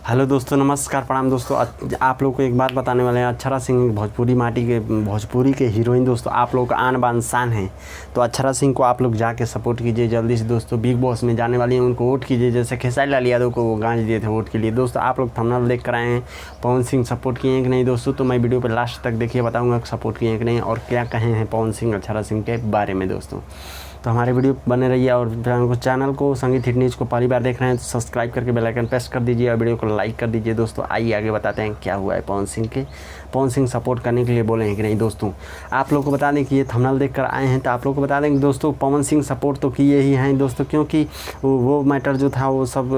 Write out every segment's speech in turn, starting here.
Hello दोस्तों, नमस्कार, प्रणाम दोस्तों। आप लोग को एक बात बताने वाले हैं। अक्षरा सिंह भोजपुरी के हीरोइन दोस्तों, आप लोग का आन बान शान है। तो अक्षरा सिंह को आप लोग जाके सपोर्ट कीजिए जल्दी से दोस्तों। बिग बॉस में जाने वाली हैं, उनको वोट कीजिए। जैसे खेसारी लाल यादव को वो गांज दिए थे वोट के लिए दोस्तों। आप लोग थंबनेल देख कर आए हैं। पवन सिंह सपोर्ट किए हैं कि नहीं दोस्तों, तो मैं वीडियो पर लास्ट तक देखिए, बताऊँगा सपोर्ट किए हैं कि नहीं और क्या कहे हैं पवन सिंह अक्षरा सिंह के बारे में दोस्तों। तो हमारे वीडियो बने रहिए और चैनल को संगीत हिट न्यूज़ को पहली बार देख रहे हैं तो सब्सक्राइब करके बेल आइकन प्रेस कर दीजिए और वीडियो को लाइक कर दीजिए दोस्तों। आइए आगे बताते हैं क्या हुआ है पवन सिंह सपोर्ट करने के लिए बोले हैं कि नहीं दोस्तों। आप लोग को बता दें कि ये थंबनेल देख कर आए हैं तो आप लोग को बता दें कि दोस्तों पवन सिंह सपोर्ट तो किए ही हैं दोस्तों, क्योंकि वो मैटर जो था वो सब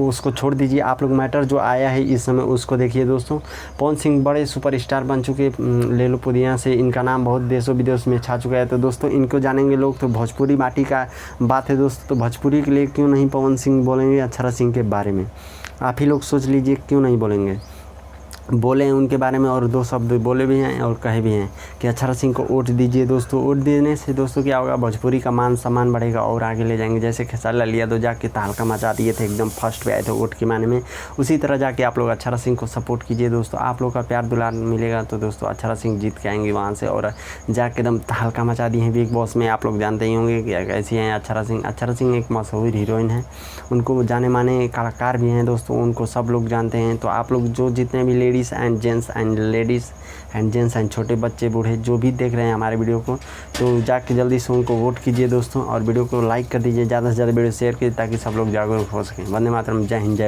उसको छोड़ दीजिए। आप लोग मैटर जो आया है इस समय उसको देखिए दोस्तों। पवन सिंह बड़े सुपरस्टार बन चुके, ले लो पुदिया से इनका नाम बहुत देशों विदेश में छा चुका है। तो दोस्तों इनको जानेंगे लोग तो भोजपुरी माटी का बात है दोस्तों। तो भोजपुरी के लिए क्यों नहीं पवन सिंह बोलेंगे अक्षरा सिंह के बारे में, आप ही लोग सोच लीजिए क्यों नहीं बोलेंगे। बोले हैं उनके बारे में और दो शब्द बोले भी हैं और कहे भी हैं कि अक्षरा सिंह को वोट दीजिए दोस्तों। वोट देने से दोस्तों क्या होगा, भोजपुरी का मान सम्मान बढ़ेगा और आगे ले जाएंगे। जैसे खेसारी लाल यादव जाके तहलका मचा दिए थे, एकदम फर्स्ट पे आए थे वोट के माने में, उसी तरह जाके आप लोग अक्षरा सिंह को सपोर्ट कीजिए दोस्तों। आप लोग का प्यार दुलार मिलेगा तो दोस्तों अक्षरा सिंह जीत के आएंगे वहाँ से और जाके एकदम तहलका मचा दिए हैं बिग बॉस में। आप लोग जानते ही होंगे कि कैसी हैं अक्षरा सिंह। अक्षरा सिंह एक मशहूर हीरोइन है, उनको जाने माने कलाकार भी हैं दोस्तों, उनको सब लोग जानते हैं। तो आप लोग जो जितने भी ladies and gents and ladies and gents and छोटे बच्चे बूढ़े जो भी देख रहे हैं हमारे वीडियो को, तो जाके जल्दी से उनको वोट कीजिए दोस्तों और वीडियो को लाइक कर दीजिए, ज़्यादा से ज़्यादा वीडियो शेयर कीजिए ताकि सब लोग जागरूक हो सकें। वंदे मातरम, जय हिंद, जय